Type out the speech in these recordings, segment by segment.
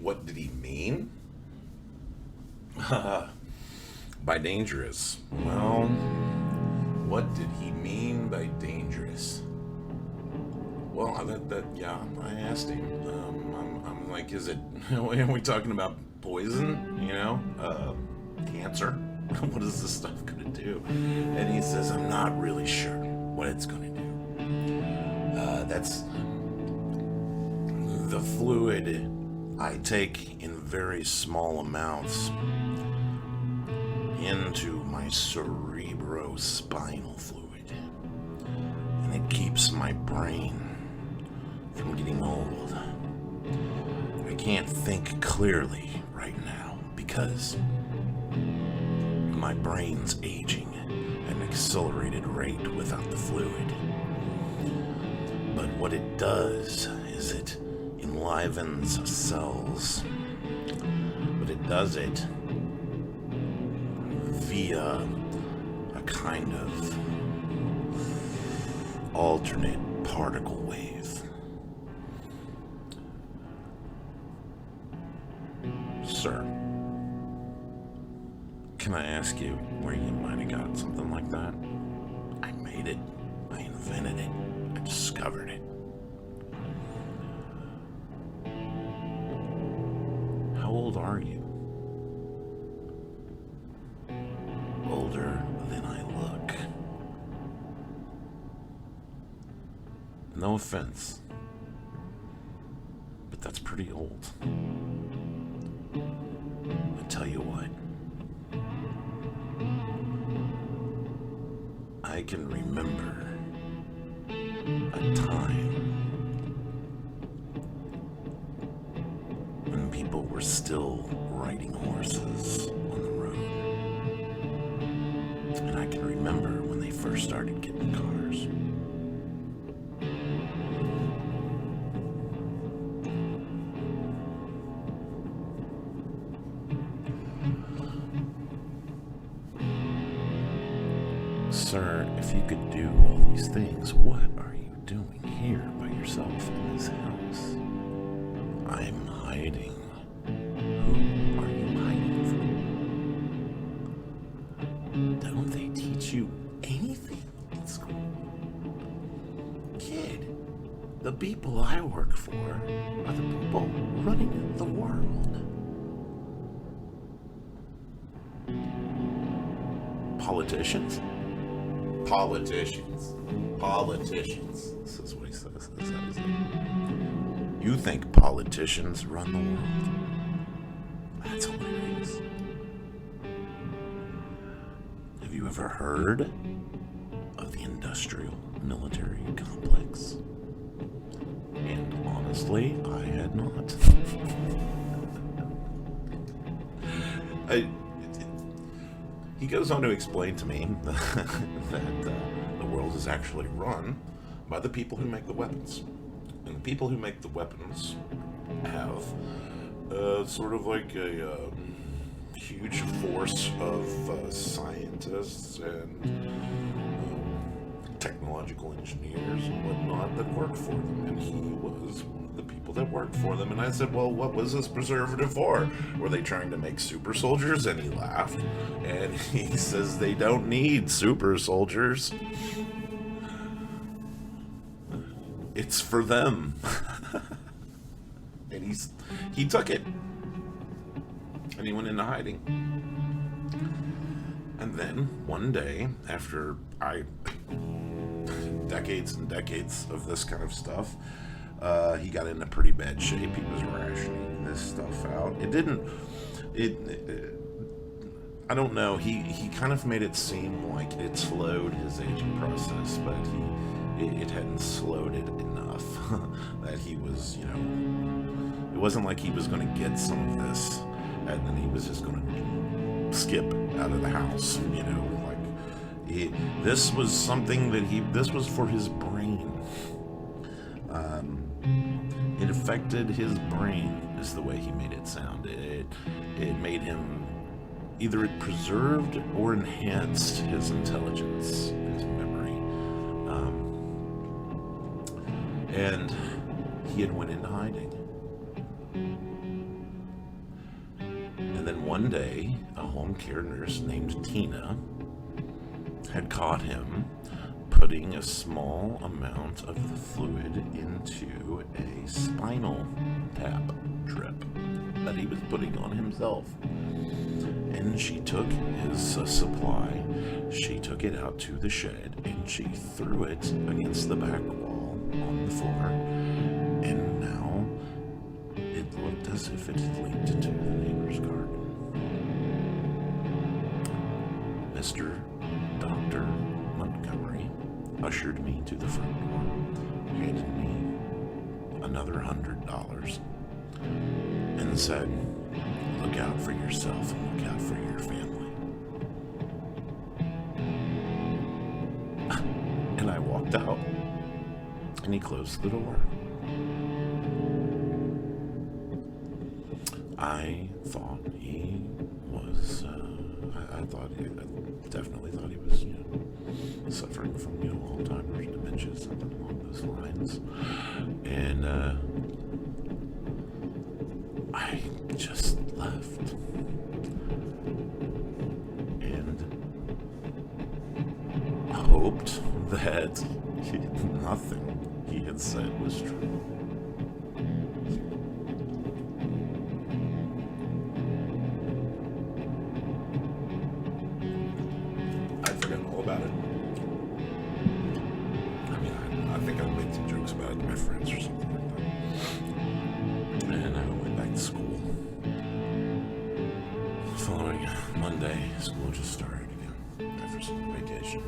What did he mean? By dangerous. Well, what did he mean by dangerous? Well, yeah, I asked him. I'm like, is it, are we talking about poison? Cancer? What is this stuff gonna do? And he says, I'm not really sure what it's gonna do. That's the fluid I take in very small amounts into my cerebrospinal fluid, and it keeps my brain from getting old. I can't think clearly right now because my brain's aging at an accelerated rate without the fluid. But what it does is it enlivens cells, but it does it via a kind of alternate particle wave. Sir, can I ask you where you might have got something like that? I made it. I invented it. I discovered it. How old are you? Older than I look. No offense, but that's pretty old. I tell you what, I can remember a time when people were still riding horses on the road. And I can remember when they first started getting cars. Sir, if you could do all these things, what are you doing here by yourself in this house? I'm hiding. Who are you hiding from? Don't they teach you anything in school? Kid, the people I work for are the people running the world. Politicians? Politicians. This is what he says. You think politicians run the world? That's hilarious. Have you ever heard of the industrial military complex? And honestly, I had not. He goes on to explain to me that the world is actually run by the people who make the weapons. And the people who make the weapons have sort of like a huge force of scientists and technological engineers and whatnot that work for them. And he was one of the people that worked for them. And I said, well, what was this preservative for? Were they trying to make super soldiers? And he laughed. And he says they don't need super soldiers. It's for them. And he took it. And he went into hiding. And then one day, after decades and decades of this kind of stuff, he got into pretty bad shape. He was rationing this stuff out. I don't know. He kind of made it seem like it slowed his aging process, but it hadn't slowed it enough that he was, it wasn't like he was going to get some of this and then he was just going to skip out of the house, this was something that this was for his brain. It affected his brain, is the way he made it sound. It made him, either it preserved or enhanced his intelligence, his memory. And he had went into hiding. one day, a home care nurse named Tina had caught him putting a small amount of the fluid into a spinal tap drip that he was putting on himself. And she took his supply, she took it out to the shed, and she threw it against the back wall on the floor. And now it looked as if it had leaked into the neighbor's garden. Mr. Dr. Montgomery ushered me to the front door, handed me another $100, and said, "Look out for yourself and look out for your family." And I walked out, and he closed the door. I thought he was, I definitely thought he was, suffering from, Alzheimer's, dementia, something along those lines. And, I just left. And hoped that nothing he had said was true. I'd forgotten all about it. I mean, I think I made some jokes about it to my friends or something like that. And I went back to school. Following Monday, school just started again after some vacation.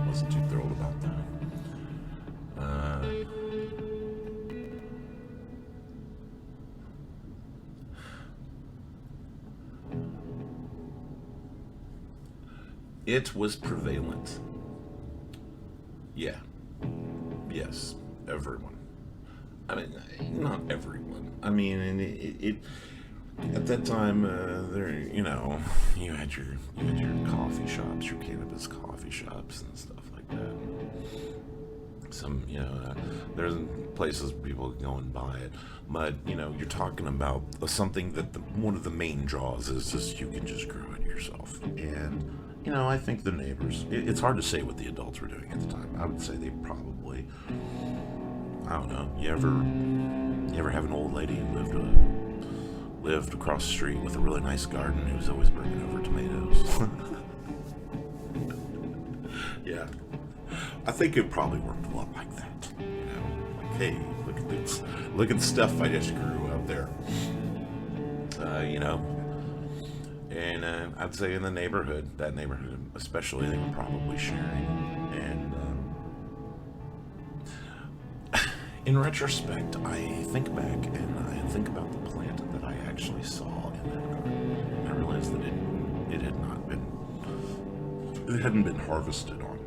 Wasn't too thrilled about that. It was prevalent. Yeah. Yes. Everyone. I mean, not everyone. I mean, it at that time, there, you had your coffee shops, your cannabis coffee shops and stuff like that. Some, there's places people go and buy it, but you're talking about something that one of the main draws is just you can just grow it yourself. And I think the neighbors. It's hard to say what the adults were doing at the time. I would say they probably. I don't know. You ever have an old lady who lived across the street with a really nice garden who was always bringing over tomatoes? Yeah. I think it probably worked a lot like that. Like, hey, look at this. Look at the stuff I just grew out there. And I'd say in that neighborhood especially, they were probably sharing. And in retrospect, I think back and I think about the plant that I actually saw in that garden. And I realized that it hadn't been harvested on.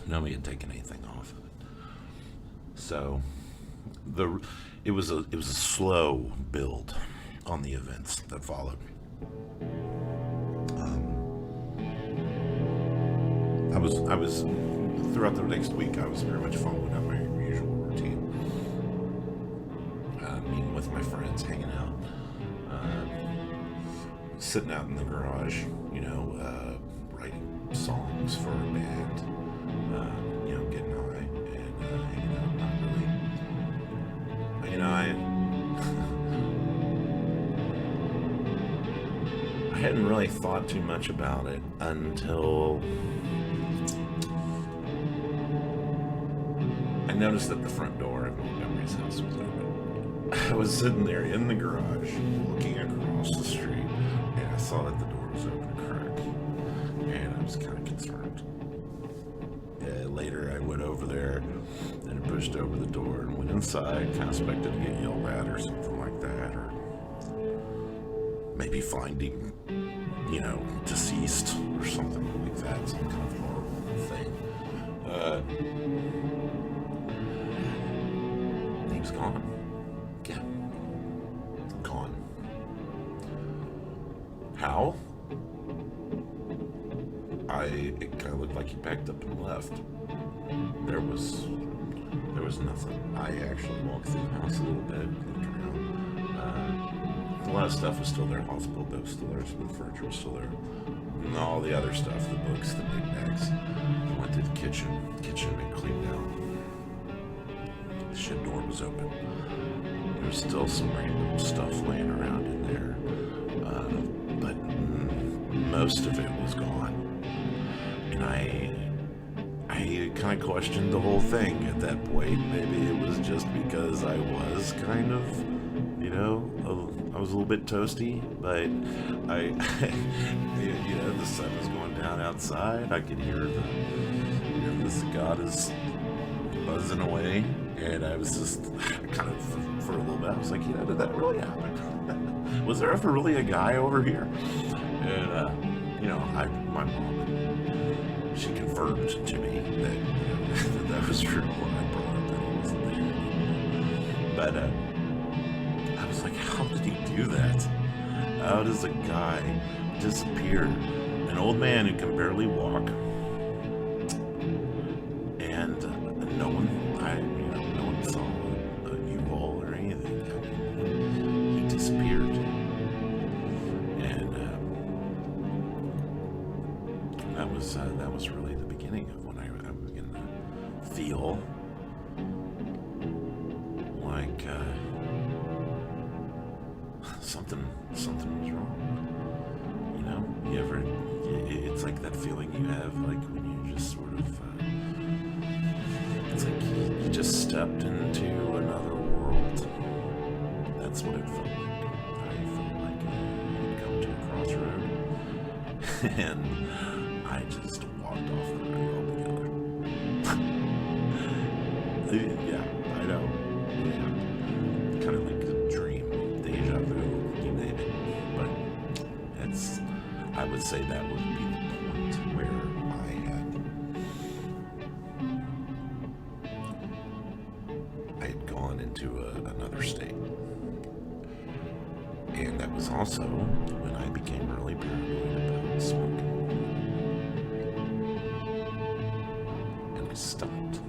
Nobody had taken anything off of it. So it was a slow build on the events that followed. I was throughout the next week. I was very much following up my usual routine, meeting with my friends, hanging out, sitting out in the garage, writing songs for a band, getting high and hanging out. Not really, I hadn't really thought too much about it until I noticed that the front door of Montgomery's house was open. I was sitting there in the garage looking across the street, and I saw that the door was open a crack, and I was kind of concerned. Later I went over there and pushed over the door and went inside, kind of expected to get yelled at or something like that, or maybe find him, deceased or something like that, some kind of horrible thing. He was gone. Yeah. Gone. How? It kind of looked like he packed up and left. There was nothing. I actually walked through the house a little bit, looked around. A lot of stuff was still there. Hospital bed was still there. Some of the furniture was still there. And all the other stuff, the books, the knickknacks. I went to the kitchen. The kitchen had been cleaned out. The shed door was open. There was still some random stuff laying around in there. But most of it was gone. And I kind of questioned the whole thing at that point. Maybe it was just because I was kind of, you know, I was a little bit toasty, but you know, the sun was going down outside. I could hear the cicadas buzzing away, and I was just kind of, for a little bit, I was like, you know, did that really happen? Was there ever really a guy over here? And, you know, my mom, she confirmed to me that, you know, that was true when I brought up that he wasn't there. But, I was like, how did he do that? How does a guy disappear? An old man who can barely walk, and no one saw a U-Haul or anything. I mean, he disappeared, and that was really the beginning of when I began to feel like something was wrong. You know, it's like that feeling you have, like when you just sort of, it's like you just stepped into another world. That's what it felt like. I felt like I'd come to a crossroad, and I just walked off the road altogether. Yeah, I know. Yeah. Kind of like a dream, deja vu, you name it. But I would say that would be the point where I had gone into another state. And that was also when I became really paranoid about smoking. And I stopped.